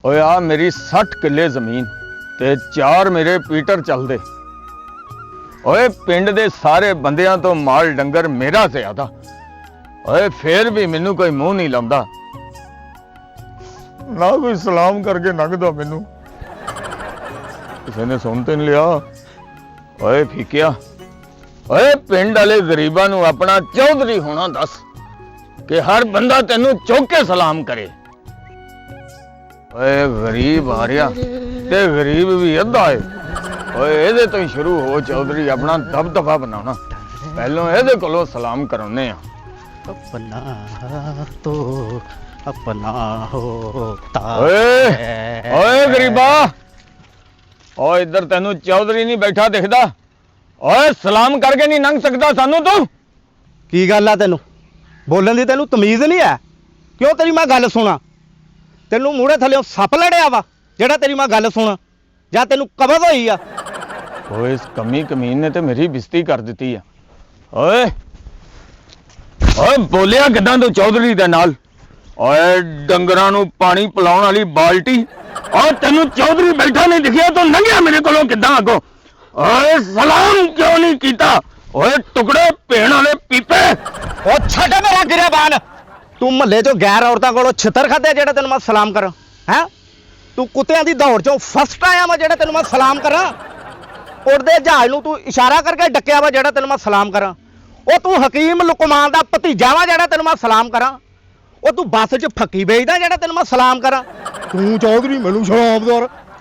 ओए आ मेरी 60 किले जमीन ते 4 मेरे पीटर चलदे। ओए पिंड दे सारे बंदियां तो माल डंगर मेरा ज्यादा। ओए फिर भी मैनू कोई मुंह नहीं लांदा, ना कोई सलाम करके लंघदा मैनू। किसी ने सुन तो नहीं लिया। ओए फीकिया, ओए पिंड वाले गरीबां नू अपना चौधरी होना दस कि हर बंदा तेनू चुक के सलाम करे। ओए गरीब आ रहा ते गरीब भी अद्धा है। ओए एदे तो ही शुरू हो चौधरी अपना दबदबा बनाना। पहलों एदे कोलों सलाम कराने आ। अपना तो अपना होता ओए है। ओए गरीबा, ओए इधर तेनू चौधरी नहीं बैठा दिखदा। ओए सलाम करके नहीं लंघ सकदा सानू तू। की गल आ तेनू बोलन दी तेनू तमीज नहीं है? क्यों तेरी मैं गल सुना? तेनू मूहरे थल्ले सप लड़िया वा जेड़ा तेरी मैं गल सुना या तेनू कबज होई आ? ओए इस कमी कमीन ने ते मेरी बेइज्जती कर दी है। ओए ओए बोलिया किदां तू चौधरी दे नाल? ओए डंगरां नू पानी पिलाउण वाली बाल्टी और तेनू चौधरी बैठा नहीं दिखिया तो लंघिया मेरे कोलों किदां अगों? ओए सलाम क्यों नहीं कीता? ओए टुकड़े भेण वाले पीपे। ओ छड्ड मेरा गिरेबान, तू महल्ले चो गैर औरतां कोलों छितर खादे जेड़ा तेनू मैं सलाम करा है? तू कुत्तियां दी दौड़ चो फर्स्ट आया वा जेड़ा तेनू मैं सलाम करा? उड़दे जहाज नू तू इशारा करके डकिया वा जेड़ा तेनू मैं सलाम करा? ओ तू हकीम लुकमान दा भतीजा वा जेड़ा तेनू मैं सलाम करा? ओ तू बस च फक्की बेचदा जेड़ा तेनू मैं सलाम करा? तू चौधरी मैनू सलाम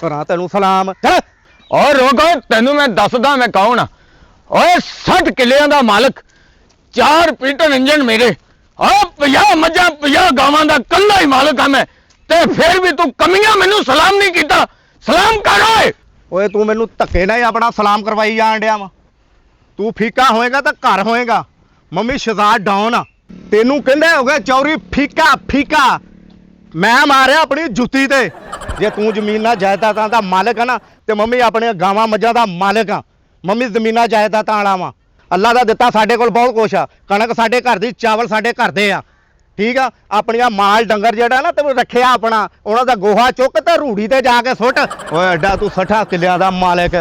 करा तेनू सलाम चल। और रोको तेनू मैं दसदा मैं कौन आ। ओए 60 किलियां दा मालक, 4 पीटर इंजन मेरे, और 50 मझां 50 गावां दा कल्ला ही मालक हां मैं, ते फिर भी तू कमियां मैनू सलाम नहीं कीता। सलाम कर ओए। ओए तू मैनू धक्के ना ही अपना सलाम करवाई जान डिया वा। तू फीका होएगा तो घर होएगा। मम्मी शहजाद डाउन आ, तेनू कहंदे हो गए चौरी फीका फीका। मैं मारिया अपनी जुत्ती ते। जे तू जमीनां जायदादां दा मालिक है ना ते मम्मी अपने गावां मज्जां दा मालिक आ। मम्मी जमीनां जायदादां वाला वा। अल्लाह दा दिता साडे कोल बहुत कुछ आ। कणक साडे घर दी, चावल साडे घर दे आ, ठीक आ। अपनिया माल डंगर जेड़ा ना ते रखिया अपना, उन्हां दा गोहा चुक ते रूड़ी ते जाके सुट। ओए एडा तू 60 किलियां दा मालिक।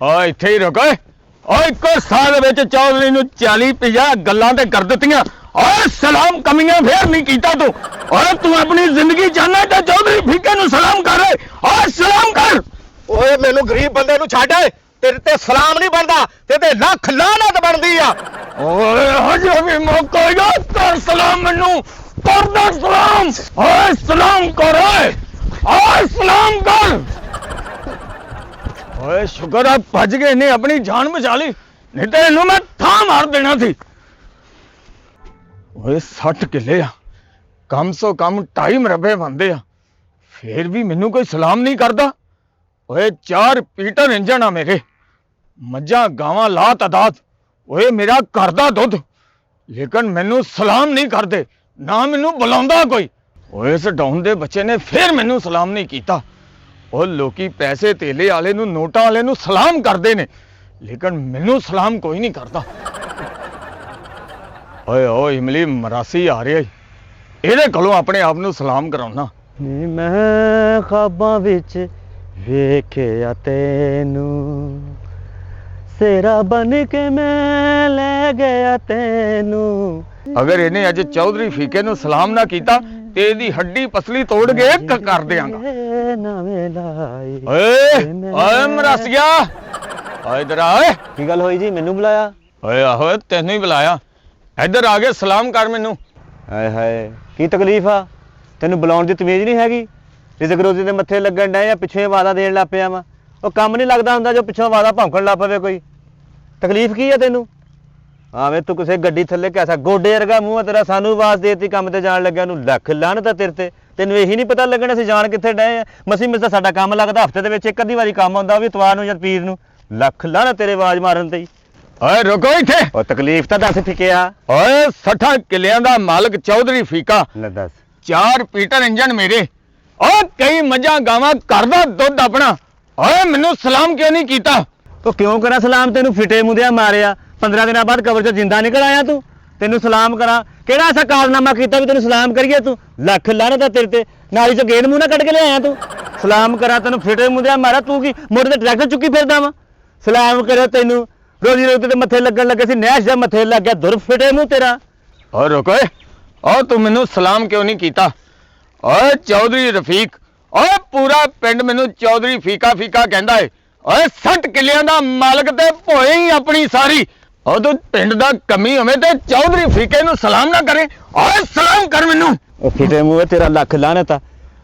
ओए इत्थे ही रुक। ओए इक्को साल विच चौधरी नू 40-50 गल्लां ते कर दित्तियां। ओए सलाम कमियां फिर नहीं कीता तू। ओए तू अपनी जिंदगी चाहना ते चौधरी फीके नू सलाम कर। ओए सलाम कर। ओए मैनू गरीब बंदे नू छड्ड, तेरे ते सलाम नहीं बनदा, तेरे ते लख लानत बनदी आ। ओए हजे भी मौका है, कर सलाम मैनू, कर दे सलाम। ओए सलाम कर। ओए सलाम कर। ओए शुक्र है भज गए ने अपनी जान बचा ली, नहीं तो इनू मैं था मार देना थी। ओए 60 किले आ, कम सो कम 2.5 मरबे बनते आ, फिर भी मैनू कोई सलाम नहीं करता। ओए 4 पीटर इंजन आ मेरे, मज्जां गावां ला तादाद। ओए मेरा घर दा दुध, लेकिन मैनू सलाम नहीं करते, ना मैनू बुलांदा कोई। ओए इस डाउन दे बच्चे ने फिर मैनू सलाम नहीं कीता। और लोकी पैसे तेले वाले नू, नोटा वाले नू सलाम करते ने, लेकिन मैनू सलाम कोई नहीं करता। ओए ओ इमली मरासी आ रही है, ਇਹਦੇ ਕੋਲੋਂ ਆਪਣੇ ਆਪ ਨੂੰ ਸਲਾਮ ਕਰਾਉਣਾ। ਨੀ ਮੈਂ ਖਾਬਾਂ ਵਿੱਚ ਵੇਖਿਆ ਤੈਨੂੰ, ਸੇਰਾ ਬਨ ਕੇ ਮੈਂ ਲੈ ਗਿਆ ਤੈਨੂੰ। ਅਗਰ ਇਹਨੇ ਅੱਜ ਚੌਧਰੀ ਫੀਕੇ ਨੂੰ ਸਲਾਮ ਨਾ ਕੀਤਾ ਤੇ ਇਹਦੀ ਹੱਡੀ ਪਸਲੀ ਤੋੜ ਕੇ ਇੱਕ ਕਰ ਦਿਆਂਗਾ। ਓਏ ਓਏ ਮਰਾਸੀਆ, ਓਏ ਇਧਰ ਆ। ਓਏ ਕੀ ਗੱਲ ਹੋਈ ਜੀ, ਮੈਨੂੰ ਬੁਲਾਇਆ? ਓਏ ਆਹੋ ਤੈਨੂੰ ਹੀ ਬੁਲਾਇਆ, ਇੱਧਰ ਆ ਕੇ ਸਲਾਮ ਕਰ ਮੈਨੂੰ। ਹਾਏ ਹਾਏ ਕੀ ਤਕਲੀਫ ਆ? ਤੈਨੂੰ ਬੁਲਾਉਣ ਦੀ ਤਮੀਜ਼ ਨਹੀਂ ਹੈਗੀ? ਰਿਜ਼ਕ ਰੋਜ਼ੀ ਦੇ ਮੱਥੇ ਲੱਗਣ ਡਏ ਆ, ਪਿੱਛੇ ਵਾਦਾ ਦੇਣ ਲੱਗ ਪਿਆ ਵਾ। ਉਹ ਕੰਮ ਨਹੀਂ ਲੱਗਦਾ ਹੁੰਦਾ ਜੋ ਪਿੱਛੋਂ ਵਾਦਾ ਭੌਂਕਣ ਲੱਗ ਪਵੇ ਕੋਈ। ਤਕਲੀਫ ਕੀ ਆ ਤੈਨੂੰ? ਆਵੇਂ ਤੂੰ ਕਿਸੇ ਗੱਡੀ ਥੱਲੇ ਕੈਸਾ ਗੋਡੇ ਵਰਗਾ ਮੂੰਹ ਆ ਤੇਰਾ, ਸਾਨੂੰ ਆਵਾਜ਼ ਦੇਤੀ ਕੰਮ ਤੇ ਜਾਣ ਲੱਗਿਆ ਨੂੰ। ਲੱਖ ਲਾਹਨਤ ਆ ਤੇਰੇ ਤੇ, ਤੈਨੂੰ ਇਹੀ ਨਹੀਂ ਪਤਾ ਲੱਗਣਾ ਅਸੀਂ ਜਾਣ ਕਿੱਥੇ ਡਏ ਆ। ਮਸੀਂ ਮਿਸ ਸਾਡਾ ਕੰਮ ਲੱਗਦਾ, ਹਫਤੇ ਦੇ ਵਿੱਚ ਇੱਕ ਅੱਧੀ ਵਾਰੀ ਕੰਮ ਆਉਂਦਾ, ਉਹ ਵੀ ਇਤਵਾਰ ਨੂੰ ਜਾਂ ਪੀਰ ਨੂੰ। ਲੱਖ ਲਾਹਨਤ ਤੇਰੇ ਆਵਾਜ਼ ਮਾਰਨ ਤੇ ਹੀ। ਓਏ ਰੁਕੋ ਇੱਥੇ। ਉਹ ਤਕਲੀਫ ਤਾਂ ਦੱਸ ਫਿਕਿਆ। ਓਏ 60 ਕਿਲਿਆਂ ਦਾ ਮਾਲਕ ਚੌਧਰੀ ਫੀਕਾ, ਲੈ ਦੱਸ। 4 ਪੀਟਰ ਇੰਜਨ ਮੇਰੇ, ਓਏ ਕਈ ਮੱਝਾਂ ਗਾਵਾਂ ਘਰ ਦਾ ਦੁੱਧ ਆਪਣਾ। ਓਏ ਮੈਨੂੰ ਸਲਾਮ ਕਿਉਂ ਨਹੀਂ ਕੀਤਾ? ਉਹ ਕਿਉਂ ਕਰਾਂ ਸਲਾਮ ਤੈਨੂੰ? ਫਿੱਟੇ ਮੁੰਦਿਆਂ ਮਾਰਿਆ, 15 ਦਿਨਾਂ ਬਾਅਦ ਕਬਰ ਚੋਂ ਜਿੰਦਾ ਨਿਕਲ ਆਇਆ ਤੂੰ। ਤੈਨੂੰ ਸਲਾਮ ਕਰਾਂ? ਕਿਹੜਾ ਐਸਾ ਕਾਰਨਾਮਾ ਕੀਤਾ ਵੀ ਤੈਨੂੰ ਸਲਾਮ ਕਰੀਏ? ਤੂੰ ਲੱਖ ਲਾਹਨਤ ਆ ਤੇਰੇ ਤੇ। ਨਾਲੀ ਚੋਂ ਗੇੜ ਮੂੰਹ ਨਾ ਕੱਢ ਕੇ ਲਿਆਇਆ ਤੂੰ। ਸਲਾਮ ਕਰਾਂ ਤੈਨੂੰ ਫਿਟੇ ਮੁੰਡਿਆ ਮਾਰਾ, ਤੂੰ ਕੀ ਮੋਢੇ ਤੇ ਟਰੈਕਟਰ ਚੁੱਕੀ ਫਿਰਦਾ ਵਾ। ਸਲਾਮ ਕਰਿਆ ਤੈਨੂੰ, ਰੋਜੀ ਰੋਟੀ ਤੇ ਮੱਥੇ ਲੱਗਣ ਲੱਗੇ ਸੀ, ਨਹਿਸ਼ ਦਾ ਮੱਥੇ ਲੱਗ ਗਿਆ, ਦੁਰ ਫਿਟੇ ਮੂੰਹ ਤੇਰਾ। ਓ ਰੁਕ ਓਏ, ਓ ਤੂੰ ਮੈਨੂੰ ਸਲਾਮ ਕਿਉਂ ਨਹੀਂ ਕੀਤਾ? ਓਏ ਚੌਧਰੀ ਰਫੀਕ, ਓਏ ਪੂਰਾ ਪਿੰਡ ਮੈਨੂੰ ਚੌਧਰੀ ਫੀਕਾ ਫੀਕਾ ਕਹਿੰਦਾ ਏ। ਓਏ 60 ਕਿੱਲਿਆਂ ਦਾ ਮਾਲਕ ਤੇ ਭੋਏ ਹੀ ਆਪਣੀ ਸਾਰੀ। ਓ ਤੂੰ ਪਿੰਡ ਦਾ ਕਮੀ ਹੋਵੇ ਤੇ ਚੌਧਰੀ ਫੀਕੇ ਨੂੰ ਸਲਾਮ ਨਾ ਕਰੇ। ਓਏ ਸਲਾਮ ਕਰ ਮੈਨੂੰ। ਉਹ ਫਿਟੇ ਮੂੰਹ ਤੇਰਾ ਲੱਖ ਲਾਹਨਤ ਆ।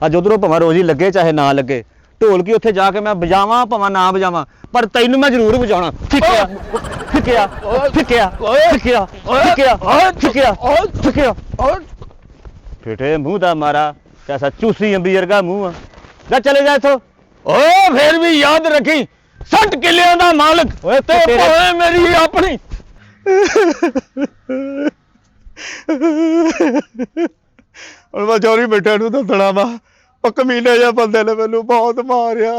ਅੱਜ ਉਧਰੋਂ ਭਾਵੇਂ ਰੋਜੀ ਲੱਗੇ ਚਾਹੇ ਨਾ ਲੱਗੇ, ਢੋਲਕੀ ਉੱਥੇ ਜਾ ਕੇ ਮੈਂ ਵਜਾਵਾਂ ਭਾਵੇਂ ਨਾ ਵਜਾਵਾਂ, ਪਰ ਤੈਨੂੰ ਮੈਂ ਜ਼ਰੂਰ ਵਜਾਉਣਾ। ਫਿੱਕਿਆ ਫਿੱਕਿਆ ਫਿੱਕਿਆ ਫਿੱਕਿਆ ਫਿੱਕਿਆ ਫਿੱਕਿਆ ਫਿਟੇ ਮੂੰਹ ਦਾ ਮਾਰਾ, ਕੈਸਾ ਚੂਸੀ ਅੰਬੀ ਵਰਗਾ ਮੂੰਹ ਆ। ਜਾ ਚਲੇ ਜਾ ਇੱਥੋਂ। ਓ ਫੇਰ ਵੀ ਯਾਦ ਰੱਖੀ, 60 ਕਿੱਲਿਆਂ ਦਾ ਮਾਲਕ ਓਏ ਤੇ ਭੋਏ ਮੇਰੀ ਆਪਣੀ। ਹੁਣ ਮੈਂ ਚੌਰੀ ਬੈਠਿਆ ਨੂੰ ਦੱਸਣਾ ਵਾ, ਉਹ ਕਮੀਨੇ ਜਿਹੇ ਬੰਦੇ ਨੇ ਮੈਨੂੰ ਬਹੁਤ ਮਾਰਿਆ।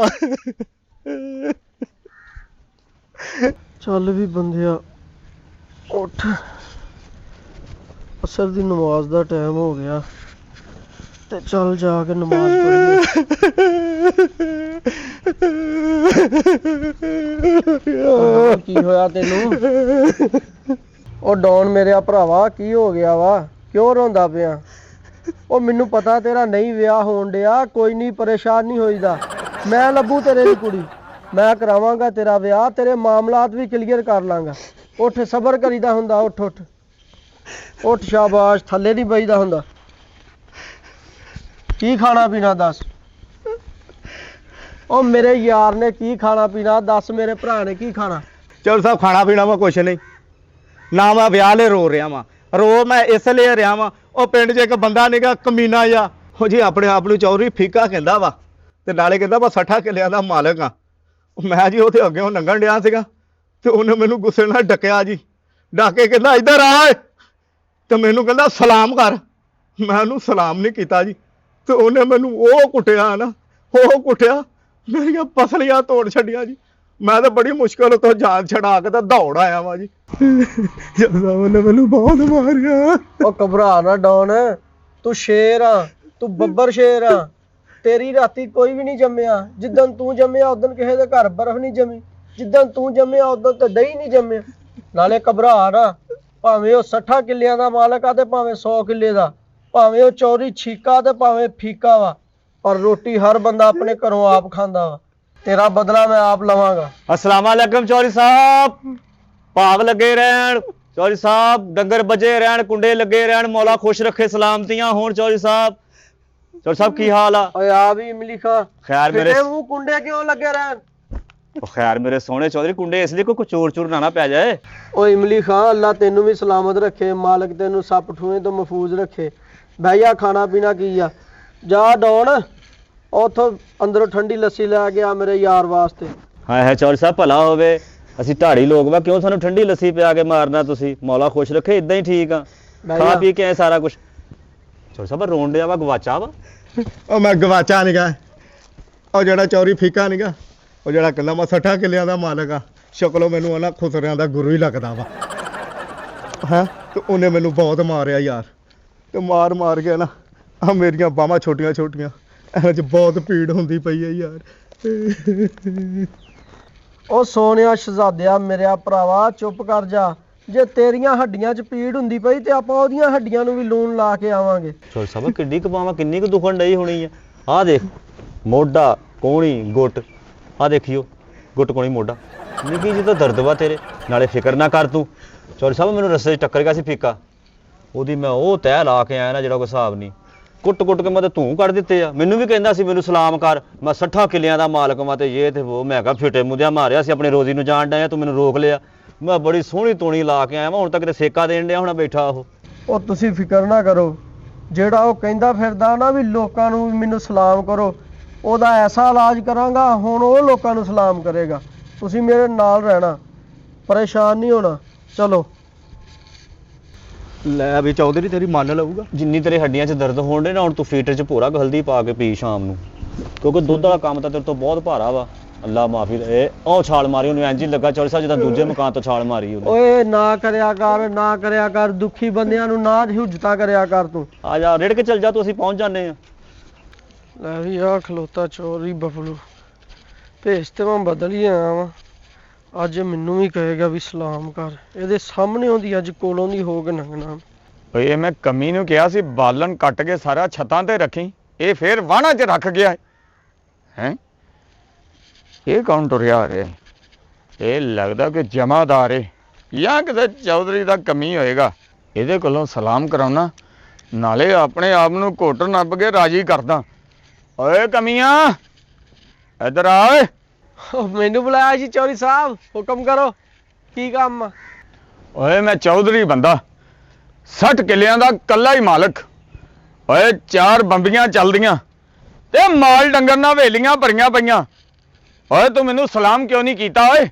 ਚੱਲ ਵੀ ਬੰਦਿਆ ਉੱਠ, ਅਸਰ ਦੀ ਨਮਾਜ਼ ਦਾ ਟਾਈਮ ਹੋ ਗਿਆ ਤੇ ਚੱਲ ਜਾ ਕੇ ਨਮਾਜ਼ ਪੜ੍ਹੀਏ। ਕੀ ਹੋਇਆ ਤੈਨੂੰ? ਉਹ ਡੌਨ ਮੇਰਿਆ ਭਰਾਵਾ, ਕੀ ਹੋ ਗਿਆ ਵਾ? ਕਿਉਂ ਰੋਂਦਾ ਪਿਆ? ਉਹ ਮੈਨੂੰ ਪਤਾ ਤੇਰਾ ਨਹੀਂ ਵਿਆਹ ਹੋਣ ਡਿਆ, ਕੋਈ ਨਹੀਂ, ਪਰੇਸ਼ਾਨ ਨਹੀਂ ਹੋਈਦਾ। ਮੈਂ ਲੱਭੂ ਤੇਰੇ ਲਈ ਕੁੜੀ, ਮੈਂ ਕਰਾਵਾਂਗਾ ਤੇਰਾ ਵਿਆਹ, ਤੇਰੇ ਮਾਮਲਾਤ ਵੀ ਕਲੀਅਰ ਕਰ ਲਾਂਗਾ। ਉੱਠ, ਸਬਰ ਕਰੀਦਾ ਹੁੰਦਾ, ਉੱਠ ਉੱਠ ਉੱਠ, ਸ਼ਾਬਾਸ਼, ਥੱਲੇ ਨਹੀਂ ਬਈਦਾ ਹੁੰਦਾ। ਕੀ ਖਾਣਾ ਪੀਣਾ ਦੱਸ? ਉਹ ਮੇਰੇ ਯਾਰ ਨੇ ਕੀ ਖਾਣਾ ਪੀਣਾ ਦੱਸ, ਮੇਰੇ ਭਰਾ ਨੇ ਕੀ ਖਾਣਾ? ਚੌਧਰੀ ਸਾਹਿਬ ਖਾਣਾ ਪੀਣਾ ਵਾ ਕੁਛ ਨਹੀਂ, ਨਾ ਮੈਂ ਵਿਆਹ ਲਈ ਰੋ ਰਿਹਾ ਵਾਂ। ਰੋ ਮੈਂ ਇਸ ਲਈ ਰਿਹਾ ਵਾਂ, ਉਹ ਪਿੰਡ 'ਚ ਇੱਕ ਬੰਦਾ ਨੀਗਾ ਕਮੀਨਾ ਜਿਹਾ, ਉਹ ਜੀ ਆਪਣੇ ਆਪ ਨੂੰ ਚੌਧਰੀ ਫੀਕਾ ਕਹਿੰਦਾ ਵਾ, ਤੇ ਨਾਲੇ ਕਹਿੰਦਾ ਮੈਂ 60 ਕਿੱਲਿਆਂ ਦਾ ਮਾਲਕ ਆ। ਮੈਂ ਜੀ ਉਹਦੇ ਅੱਗੇ ਲੰਘਣ ਡਿਆ ਸੀਗਾ ਤੇ ਉਹਨੇ ਮੈਨੂੰ ਗੁੱਸੇ ਨਾਲ ਡੱਕਿਆ ਜੀ, ਡੱਕ ਕੇ ਕਹਿੰਦਾ ਇੱਧਰ ਆ, ਤੇ ਮੈਨੂੰ ਕਹਿੰਦਾ ਸਲਾਮ ਕਰ। ਮੈਂ ਉਹਨੂੰ ਸਲਾਮ ਨਹੀਂ ਕੀਤਾ ਜੀ, ਤੇ ਉਹਨੇ ਮੈਨੂੰ ਉਹ ਕੁੱਟਿਆ ਨਾ, ਉਹ ਕੁੱਟਿਆ, ਮੇਰੀਆਂ ਪਸਲੀਆਂ ਤੋੜ ਛੱਡੀਆਂ ਜੀ। ਮੈਂ ਤਾਂ ਬੜੀ ਮੁਸ਼ਕਲ ਤੋਂ ਜਾਨ ਛਡਾ ਕੇ ਤਾਂ ਦੌੜ ਆਇਆ ਵਾਂ ਜੀ। ਜਦੋਂ ਉਹਨੇ ਮੈਨੂੰ ਬਹੁਤ ਮਾਰਿਆ। ਉਹ ਘਬਰਾ ਨਾ ਡੌਨ, ਤੂੰ ਸ਼ੇਰ ਆ, ਤੂੰ ਬੱਬਰ ਸ਼ੇਰ ਆ। ਤੇਰੀ ਰਾਤੀ ਕੋਈ ਵੀ ਨਹੀਂ ਜੰਮਿਆ। ਜਿੱਦਣ ਤੂੰ ਜੰਮਿਆ ਉਦੋਂ ਕਿਸੇ ਦੇ ਘਰ ਬਰਫ਼ ਨਹੀਂ ਜੰਮੀ, ਜਿੱਦਣ ਤੂੰ ਜੰਮਿਆ ਉਦੋਂ ਤੇ ਦਹੀਂ ਨਹੀਂ ਜੰਮਿਆ। ਨਾਲੇ ਘਬਰਾ ਨਾ, ਭਾਵੇਂ ਉਹ 60 ਕਿੱਲਿਆਂ ਦਾ ਮਾਲਕ ਆ ਤੇ ਭਾਵੇਂ 100 ਕਿੱਲੇ ਦਾ, ਭਾਵੇਂ ਉਹ ਚੌਧਰੀ ਛੀਕਾ ਤੇ ਭਾਵੇਂ ਫੀਕਾ ਵਾ, ਪਰ ਰੋਟੀ ਹਰ ਬੰਦਾ ਆਪਣੇ ਘਰੋਂ ਆਪ ਖਾਂਦਾ ਵਾ। ਤੇਰਾ ਬਦਲਾ ਮੈਂ ਆਪ ਲਵਾਂਗਾ। अस्सलाम वालेकुम चौधरी साहब, भाग लगे रहन चौधरी साहब, डंगर बजे रहन, कुंडे लगे रहन, मौला खुश रखे, सलामतियां होण चौधरी साहब। चौधरी साहब की हाल आ? ਓਏ ਆ ਵੀ ਇਮਲੀ ਖਾਂ, खैर मेरे ਤੇਰੇ ਮੂੰਹ ਕੁੰਡੇ ਕਿਉਂ ਲੱਗੇ ਰਹਿਣ? खैर मेरे सोने चौधरी, कुंडे इसलिए कोई चोर चूर ना पै जाए। ਓਏ ਇਮਲੀ ਖਾਂ, ਅੱਲਾ ਤੈਨੂੰ ਵੀ ਸਲਾਮਤ ਰੱਖੇ, ਮਾਲਕ ਤੈਨੂੰ ਸੱਪ ਠੂਏ ਤੋਂ ਮਹਿਫੂਜ਼ ਰੱਖੇ। ਬਹਿ ਜਾ, ਖਾਣਾ ਪੀਣਾ ਕੀ ਆ? ਜਾ ਡੌਨ, ਉੱਥੋਂ ਅੰਦਰੋਂ ਠੰਡੀ ਲੱਸੀ ਲੈ ਕੇ ਆ ਮੇਰੇ ਯਾਰ ਵਾਸਤੇ। हाय हाय चौधरी साहब भला होवे, ਅਸੀਂ ਢਾੜੀ ਲੋਕ ਵਾ, ਕਿਉਂ ਸਾਨੂੰ ਠੰਡੀ ਲੱਸੀ ਪਿਆ ਕੇ ਮਾਰਨਾ ਤੁਸੀਂ? ਮੌਲਾ ਖੁਸ਼ ਰੱਖੇ, ਇਦਾਂ ਹੀ ਠੀਕ ਆ, ਖਾ ਪੀ ਕੇ ਆਏ ਸਾਰਾ ਕੁਝ। ਚੌਧਰੀ ਸਾਹਿਬ ਰੋਣ ਡਿਆ ਵਾ, ਗਵਾਚਾ ਵਾ? ਉਹ ਮੈਂ ਗਵਾਚਾ ਨੀਗਾ, ਉਹ ਜਿਹੜਾ ਚੌਧਰੀ ਫੀਕਾ ਨੀਗਾ, ਉਹ ਜਿਹੜਾ ਕਹਿੰਦਾ ਮੈਂ 60 ਕਿੱਲਿਆਂ ਦਾ ਮਾਲਕ ਆ, ਸ਼ਕਲੋਂ ਮੈਨੂੰ ਉਹਨਾਂ ਖੁਸਰਿਆਂ ਦਾ ਗੁਰੂ ਹੀ ਲੱਗਦਾ ਵਾ। ਹਾਂ, ਤੇ ਉਹਨੇ ਮੈਨੂੰ ਬਹੁਤ ਮਾਰਿਆ ਯਾਰ, ਤੇ ਮਾਰ ਮਾਰ ਕੇ ਨਾ ਆ ਮੇਰੀਆਂ ਬਾਹਾਂ ਛੋਟੀਆਂ ਛੋਟੀਆਂ, ਇਹਨਾਂ 'ਚ ਬਹੁਤ ਪੀੜ ਹੁੰਦੀ ਪਈ ਹੈ ਯਾਰ। ਉਹ ਸੋਹਣਿਆ ਸ਼ਹਜ਼ਾਦਿਆ ਮੇਰਿਆ ਭਰਾਵਾ, ਚੁੱਪ ਕਰ ਜਾ। ਜੇ ਤੇਰੀਆਂ ਹੱਡੀਆਂ 'ਚ ਪੀੜ ਹੁੰਦੀ ਪਈ ਤੇ ਆਪਾਂ ਉਹਦੀਆਂ ਹੱਡੀਆਂ ਨੂੰ ਵੀ ਲੂਣ ਲਾ ਕੇ ਆਵਾਂਗੇ। ਚੌਧਰੀ ਸਾਹਿਬ ਕਿੱਡੀ ਕਪਾਵਾਂ, ਕਿੰਨੀ ਕੁ ਦੁਖਣ ਡਈ ਹੋਣੀ ਆ। ਆਹ ਦੇਖ, ਮੋਢਾ, ਕੋਣੀ, ਗੁੱਟ, ਆਹ ਦੇਖਿਓ, ਗੁੱਟ ਕੋਣੀ ਮੋਢਾ, ਨਿੱਕੀ ਜਿਹੀ ਤਾਂ ਦਰਦ ਵਾ ਤੇਰੇ। ਨਾਲੇ ਫਿਕਰ ਨਾ ਕਰ ਤੂੰ। ਚੌਧਰੀ ਸਾਹਿਬ ਮੈਨੂੰ ਰਸਤੇ 'ਚ ਟੱਕਰ ਗਿਆ ਸੀ ਫੀਕਾ, ਉਹਦੀ ਮੈਂ ਉਹ ਤਹਿ ਲਾ ਕੇ ਆਇਆ ਨਾ ਜਿਹੜਾ ਕੋਈ ਹਿਸਾਬ ਨਹੀਂ। ਕੁੱਟ ਕੁੱਟ ਕੇ ਮੈਂ ਤੇ ਧੂੰ ਕੱਢ ਦਿੱਤੇ ਆ। ਮੈਨੂੰ ਵੀ ਕਹਿੰਦਾ ਸੀ ਮੈਨੂੰ ਸਲਾਮ ਕਰ, ਮੈਂ 60 ਕਿੱਲਿਆਂ ਦਾ ਮਾਲਕ ਵਾਂ ਤੇ ਇਹ ਤੇ ਉਹ। ਮੈਂ ਕਿਹਾ ਫਿੱਟੇ ਮੁੰਦਿਆ ਮਾਰਿਆ ਸੀ, ਆਪਣੀ ਰੋਜ਼ੀ ਨੂੰ ਜਾਣ ਡਿਆ, ਤੂੰ ਮੈਨੂੰ ਰੋਕ ਲਿਆ। ਮੈਂ ਬੜੀ ਸੋਹਣੀ ਤੂਣੀ ਲਾ ਕੇ ਆਇਆ ਵਾਂ, ਹੁਣ ਤੱਕ ਤੇ ਸੇਕਾ ਦੇਣ ਡਿਆ ਹੋਣਾ ਬੈਠਾ ਉਹ। ਉਹ ਤੁਸੀਂ ਫਿਕਰ ਨਾ ਕਰੋ, ਜਿਹੜਾ ਉਹ ਕਹਿੰਦਾ ਫਿਰਦਾ ਨਾ ਵੀ ਲੋਕਾਂ ਨੂੰ ਮੈਨੂੰ ਸਲਾਮ ਕਰੋ, ਉਹਦਾ ਐਸਾ ਇਲਾਜ ਕਰਾਂਗਾ, ਹੁਣ ਉਹ ਲੋਕਾਂ ਨੂੰ ਸਲਾਮ ਕਰੇਗਾ। ਤੁਸੀਂ ਮੇਰੇ ਨਾਲ ਰਹਿਣਾ, ਪਰੇਸ਼ਾਨ ਨਹੀਂ ਹੋਣਾ। ਚਲੋ ਲੈ ਵੀ ਚੌਧਰੀ ਤੇਰੀ ਮੰਨ ਲਊਗਾ। ਜਿੰਨੀ ਤੇਰੇ ਹੱਡੀਆਂ 'ਚ ਦਰਦ ਹੋਣ ਡੇ ਨਾ, ਹੁਣ ਤੂੰ ਫੀਟਰ 'ਚ ਭੋਰਾ ਹਲਦੀ ਪਾ ਕੇ ਪੀ ਸ਼ਾਮ ਨੂੰ, ਕਿਉਂਕਿ ਦੁੱਧ ਵਾਲਾ ਕੰਮ ਤਾਂ ਤੇਰੇ ਤੋਂ ਬਹੁਤ ਭਾਰਾ ਵਾ। ਅੱਲਾ ਮਾਫੀ ਦੇ। ਉਹ ਛਾਲ ਮਾਰੀ ਉਹਨੂੰ, ਇੰਝ ਹੀ ਲੱਗਾ ਚੌਧਰੀ ਸਾਹਿਬ ਜਿੱਦਾਂ ਦੂਜੇ ਮਕਾਨ ਤੋਂ ਛਾਲ ਮਾਰੀ ਉਹਨੇ। ਓਏ ਨਾ ਕਰਿਆ ਕਰ, ਨਾ ਕਰਿਆ ਕਰ, ਦੁਖੀ ਬੰਦਿਆਂ ਨੂੰ ਨਾ ਹੁਜਤਾਂ ਕਰਿਆ ਕਰ ਤੂੰ। ਆ ਜਾ, ਰੇੜ ਕੇ ਚੱਲ ਜਾ ਤੂੰ, ਅਸੀਂ ਪਹੁੰਚ ਜਾਂਦੇ ਆ। ਲੈ ਵੀ ਆ ਖਲੋਤਾ ਚੋਰੀ ਬਫਲੂ ਭੇਸ ਤੇ ਮੈਂ ਬਦਲ ਹੀ ਆਇਆ ਵਾਂ। ਅੱਜ ਮੈਨੂੰ ਵੀ ਕਹੇਗਾ ਵੀ ਸਲਾਮ ਕਰ। ਇਹਦੇ ਸਾਹਮਣੇ ਆਉਂਦੀ ਅੱਜ ਕੋਲੋਂ ਦੀ ਹੋ ਕੇ ਲੰਘਣਾ। ਓਏ ਮੈਂ ਕਮੀ ਨੂੰ ਕਿਹਾ ਸੀ ਬਾਲਣ ਕੱਟ ਕੇ ਸਾਰਾ ਛੱਤਾਂ ਤੇ ਰੱਖੀ, ਇਹ ਫੇਰ ਵਾਹਣਾ 'ਚ ਰੱਖ ਗਿਆ ਹੈ। ਇਹ ਕੌਣ ਤੁਰਿਆ ਆ ਰਿਹਾ? ਇਹ ਲੱਗਦਾ ਕਿ ਜਮਾਦਾਰ ਏ ਜਾਂ ਕਿਸੇ ਚੌਧਰੀ ਦਾ ਕਮੀ ਹੋਏਗਾ। ਇਹਦੇ ਕੋਲੋਂ ਸਲਾਮ ਕਰਾਉਣਾ, ਨਾਲੇ ਆਪਣੇ ਆਪ ਨੂੰ ਘੁੱਟ ਨੱਪ ਕੇ ਰਾਜੀ ਕਰਦਾ। ਓਏ ਕਮੀਆਂ ਇੱਧਰ ਆ ਓਏ। ਮੈਨੂੰ ਬੁਲਾਇਆ ਜੀ ਚੌਧਰੀ ਸਾਹਿਬ, ਹੁਕਮ ਕਰੋ, ਕੀ ਕੰਮ ਆ? ਓਏ ਮੈਂ ਚੌਧਰੀ ਬੰਦਾ, 60 ਕਿੱਲਿਆਂ ਦਾ ਕੱਲਾ ਹੀ ਮਾਲਕ। ਓਏ 4 ਬੰਬੀਆਂ ਚੱਲਦੀਆਂ ਤੇ ਮਾਲ ਡੰਗਰ ਨਾਲ ਵੇਲੀਆਂ ਭਰੀਆਂ ਪਈਆਂ। ਓਏ ਤੂੰ ਮੈਨੂੰ ਸਲਾਮ ਕਿਉਂ ਨਹੀਂ ਕੀਤਾ? ਓਏ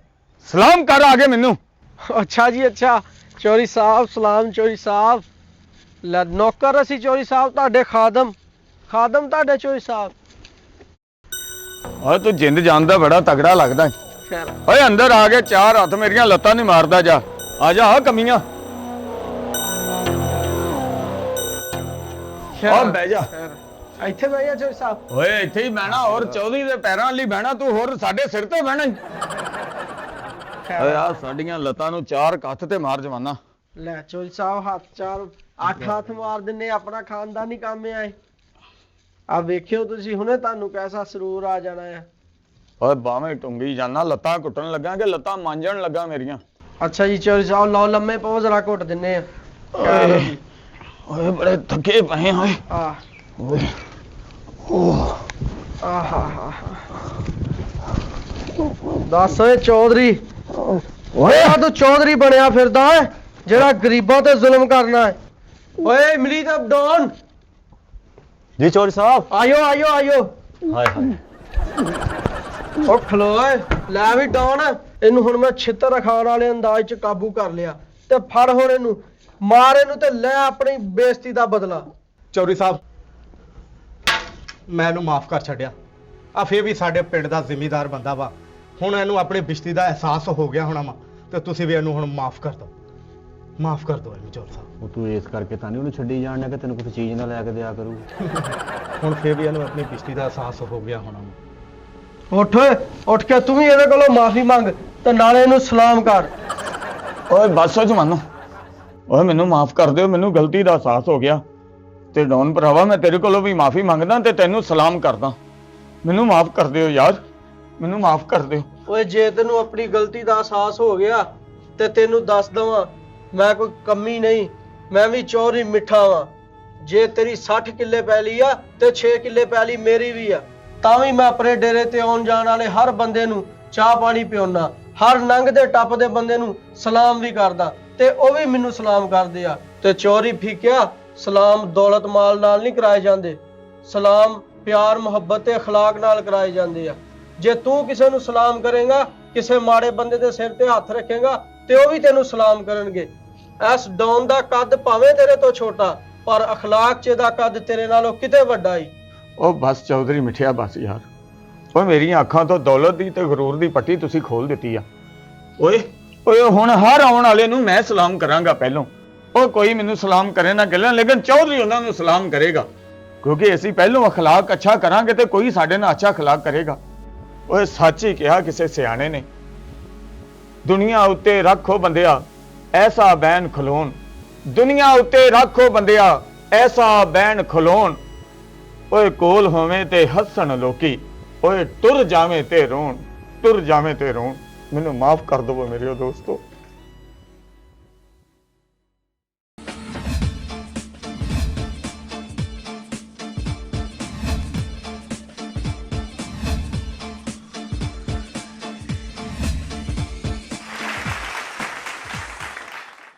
ਸਲਾਮ ਕਰ ਆ ਕੇ ਮੈਨੂੰ। ਅੱਛਾ ਜੀ ਅੱਛਾ, ਚੌਧਰੀ ਸਾਹਿਬ ਸਲਾਮ। ਚੌਧਰੀ ਸਾਹਿਬ ਲੈ ਨੌਕਰ ਅਸੀਂ ਚੌਧਰੀ ਸਾਹਿਬ, ਤੁਹਾਡੇ ਖਾਦਮ ਤੁਹਾਡੇ ਚੌਧਰੀ ਸਾਹਿਬ। ਓਏ ਤੂੰ ਜਿੰਦ ਜਾਣਦਾ ਬੜਾ ਤਗੜਾ ਲੱਗਦਾ। ਖੈਰ ਓਏ ਅੰਦਰ ਆ ਕੇ 4 ਹੱਥ ਮੇਰੀਆਂ ਲੱਤਾਂ ਨਹੀਂ ਮਾਰਦਾ। ਜਾ ਆ ਜਾ ਆ ਕਮੀਆਂ। ਓ ਬਹਿ ਜਾ। ਇੱਥੇ ਬਹਿ ਜਾ ਚੌਧਰੀ ਸਾਹਿਬ। ਓਏ ਇੱਥੇ ਹੀ ਬਹਿਣਾ, ਹੋਰ ਚੌਧਰੀ ਦੇ ਪੈਰਾਂ ਲਈ ਬਹਿਣਾ ਤੂੰ, ਹੋਰ ਸਾਡੇ ਸਿਰ ਤੇ ਬਹਿਣਾ। ਓਏ ਆ ਸਾਡੀਆਂ ਲੱਤਾਂ ਨੂੰ 4 ਕੱਥ ਤੇ ਮਾਰ ਜਵਾਨਾ। ਲੈ ਚੌਧਰੀ ਸਾਹਿਬ ਹੱਥ 4 8 ਹੱਥ ਮਾਰ ਦਿੰਨੇ, ਆਪਣਾ ਖਾਨਦਾਨੀ ਕੰਮ ਆਏ। ਆ ਵੇਖਿਓ ਤੁਸੀਂ ਹੁਣੇ ਤੁਹਾਨੂੰ ਕੈਸਾ ਸਰੂਰ ਆ ਜਾਣਾ ਆ। ਓਏ ਬਾਵੇਂ ਟੁੰਗੀ ਜਾਣਾ, ਲੱਤਾਂ ਘੁੱਟਣ ਲੱਗਾ ਕਿ ਲੱਤਾਂ ਮਾਂਜਣ ਲੱਗਾ ਮੇਰੀਆਂ। ਅੱਛਾ ਜੀ ਚੌਧਰੀ ਸਾਹਿਬ ਲਓ ਲੰਮੇ ਪਵੋ, ਜ਼ਰਾ ਘੁੱਟ ਦਿੰਨੇ ਆ। ਓਏ ਬੜੇ ਥੱਕੇ ਪਏ ਓਏ। ਆ ਓਏ ਆਹਾ ਦੱਸ ਓਏ ਚੌਧਰੀ, ਓਏ ਆ ਤੂੰ ਚੌਧਰੀ ਬਣਿਆ ਫਿਰਦਾ ਹੈ ਜਿਹੜਾ ਗਰੀਬਾਂ ਤੇ ਜ਼ੁਲਮ ਕਰਨਾ ਹੈ। ਓਏ ਇਮਲੀ ਦਾ ਡੌਨ, ਜੀ ਚੌਧਰੀ ਸਾਹਿਬ। ਆਇਓ ਆਇਓ ਆਇਓ। ਹਾਏ ਹਾਏ, ਉਹ ਖਲੋ ਓਏ। ਲੈ ਵੀ ਡੌਨ, ਇਹਨੂੰ ਹੁਣ ਮੈਂ ਛਿੱਤਰ ਖਾਣ ਵਾਲੇ ਅੰਦਾਜ਼ ਚ ਕਾਬੂ ਕਰ ਲਿਆ। ਤੇ ਫੜ ਹੁਣ ਇਹਨੂੰ, ਮਾਰ ਇਹਨੂੰ ਤੇ ਲੈ ਆਪਣੀ ਬੇਇੱਜ਼ਤੀ ਦਾ ਬਦਲਾ। ਚੌਧਰੀ ਸਾਹਿਬ ਮੈਂ ਇਹਨੂੰ ਮਾਫ ਕਰ ਛੱਡਿਆ। ਆ ਫੇਰ ਵੀ ਸਾਡੇ ਪਿੰਡ ਦਾ ਜ਼ਿਮੀਦਾਰ ਬੰਦਾ ਵਾ। ਹੁਣ ਇਹਨੂੰ ਆਪਣੀ ਬਿਸ਼ਤੀ ਦਾ ਅਹਿਸਾਸ ਹੋ ਗਿਆ ਹੋਣਾ ਵਾ, ਤੇ ਤੁਸੀਂ ਵੀ ਇਹਨੂੰ ਹੁਣ ਮਾਫ ਕਰ ਦਿਓ। ਮਾਫ ਕਰ ਦਿਓ ਇਹਨੂੰ ਚੌਧਰੀ ਸਾਹਿਬ। ਉਹ ਤੂੰ ਇਸ ਕਰਕੇ ਤਾਂ ਨਹੀਂ ਉਹਨੂੰ ਛੱਡੀ ਜਾਣ ਡਿਆ ਕਿ ਤੈਨੂੰ ਕਿਸੇ ਚੀਜ਼ ਨਾਲ ਲੈ ਕੇ ਦਿਆ ਕਰੂ। ਹੁਣ ਫੇਰ ਵੀ ਇਹਨੂੰ ਆਪਣੀ ਬਿਸ਼ਤੀ ਦਾ ਅਹਿਸਾਸ ਹੋ ਗਿਆ ਹੋਣਾ ਵਾ। ਉੱਠ ਓਏ, ਉੱਠ ਕੇ ਤੂੰ ਵੀ ਇਹਦੇ ਕੋਲੋਂ ਮਾਫੀ ਮੰਗ ਤੇ ਨਾਲੇ ਇਹਨੂੰ ਸਲਾਮ ਕਰ। ਓਏ ਬਸ ਜਵਾਨੋ, ਓਏ ਮੈਨੂੰ ਮਾਫ ਕਰ ਦਿਓ, ਮੈਨੂੰ ਗਲਤੀ ਦਾ ਅਹਿਸਾਸ ਹੋ ਗਿਆ। ਤੇ ਡੌਨ ਭਰਾਵਾ ਮੈਂ ਤੇਰੇ ਕੋਲੋਂ ਵੀ ਮਾਫੀ ਮੰਗਦਾ ਤੇ ਤੈਨੂੰ ਸਲਾਮ ਕਰਦਾ। ਮੈਨੂੰ ਮਾਫ ਕਰ ਦਿਓ ਯਾਰ, ਮੈਨੂੰ ਮਾਫ ਕਰ ਦਿਓ। ਓਏ ਜੇ ਤੈਨੂੰ ਆਪਣੀ ਗਲਤੀ ਦਾ ਅਹਿਸਾਸ ਹੋ ਗਿਆ ਤੇ ਤੈਨੂੰ ਦੱਸ ਦਵਾਂ, ਮੈਂ ਕੋਈ ਕਮੀ ਨਹੀਂ, ਮੈਂ ਵੀ ਚੌਧਰੀ ਮਿੱਠਾ ਵਾਂ। ਜੇ ਤੇਰੀ 60 ਕਿੱਲੇ ਪੈਲੀ ਆ ਤੇ 6 ਕਿੱਲੇ ਪੈਲੀ ਮੇਰੀ ਵੀ ਆ, ਤਾਂ ਵੀ ਮੈਂ ਆਪਣੇ ਡੇਰੇ ਤੇ ਆਉਣ ਜਾਣ ਵਾਲੇ ਹਰ ਬੰਦੇ ਨੂੰ ਚਾਹ ਪਾਣੀ ਪਿਉਣਾ, ਹਰ ਲੰਘਦੇ ਟੱਪਦੇ ਬੰਦੇ ਨੂੰ ਸਲਾਮ ਵੀ ਕਰਦਾ ਤੇ ਉਹ ਵੀ ਮੈਨੂੰ ਸਲਾਮ ਕਰਦੇ ਆ। ਤੇ ਚੋਰੀ ਫੀਕਿਆ, ਸਲਾਮ ਦੌਲਤ ਮਾਲ ਨਾਲ ਨਹੀਂ ਕਰਾਏ ਜਾਂਦੇ, ਸਲਾਮ ਪਿਆਰ ਮੁਹੱਬਤ ਤੇ ਅਖਲਾਕ ਨਾਲ ਕਰਾਏ ਜਾਂਦੇ ਆ। ਜੇ ਤੂੰ ਕਿਸੇ ਨੂੰ ਸਲਾਮ ਕਰੇਗਾ, ਕਿਸੇ ਮਾੜੇ ਬੰਦੇ ਦੇ ਸਿਰ ਤੇ ਹੱਥ ਰੱਖੇਗਾ ਤੇ ਉਹ ਵੀ ਤੈਨੂੰ ਸਲਾਮ ਕਰਨਗੇ। ਇਸ ਡੌਨ ਦਾ ਕੱਦ ਭਾਵੇਂ ਤੇਰੇ ਤੋਂ ਛੋਟਾ, ਪਰ ਅਖਲਾਕ 'ਚ ਇਹਦਾ ਕੱਦ ਤੇਰੇ ਨਾਲੋਂ ਕਿਤੇ ਵੱਡਾ ਈ। ਉਹ ਬਸ ਚੌਧਰੀ ਮਿੱਠਿਆ ਬਸ ਯਾਰ। ਓਏ ਮੇਰੀਆਂ ਅੱਖਾਂ ਤੋਂ ਦੌਲਤ ਦੀ ਤੇ ਗਰੂਰ ਦੀ ਪੱਟੀ ਤੁਸੀਂ ਖੋਲ ਦਿੱਤੀ ਆ। ਓਏ ਓਏ ਹੁਣ ਹਰ ਆਉਣ ਵਾਲੇ ਨੂੰ ਮੈਂ ਸਲਾਮ ਕਰਾਂਗਾ ਪਹਿਲੋਂ। ਉਹ ਕੋਈ ਮੈਨੂੰ ਸਲਾਮ ਕਰੇ ਨਾ ਕਰੇ, ਲੇਕਿਨ ਚੌਧਰੀ ਉਹਨਾਂ ਨੂੰ ਸਲਾਮ ਕਰੇਗਾ, ਕਿਉਂਕਿ ਅਸੀਂ ਪਹਿਲੋਂ ਅਖਲਾਕ ਅੱਛਾ ਕਰਾਂਗੇ ਤੇ ਕੋਈ ਸਾਡੇ ਨਾਲ ਅੱਛਾ ਅਖਲਾਕ ਕਰੇਗਾ। ਓਏ ਸੱਚ ਹੀ ਕਿਹਾ ਕਿਸੇ ਸਿਆਣੇ ਨੇ, ਦੁਨੀਆ ਉੱਤੇ ਰੱਖੋ ਬੰਦਿਆ ਐਸਾ ਬੈਨ ਖਲੋਣ, ਦੁਨੀਆ ਉੱਤੇ ਰੱਖੋ ਬੰਦਿਆ ਐਸਾ ਬੈਨ ਖਲੋਣ। ਓਏ ਕੋਲ ਹੋਵੇਂ ਤੇ ਹੱਸਣ ਲੋਕੀ, ਓਏ ਟੁਰ ਜਾਵੇਂ ਤੇ ਰੋਣ, ਟੁਰ ਜਾਵੇਂ ਤੇ ਰੋਣ। ਮੈਨੂੰ ਮਾਫ ਕਰ ਦਿਓ ਮੇਰੇ ਦੋਸਤੋ।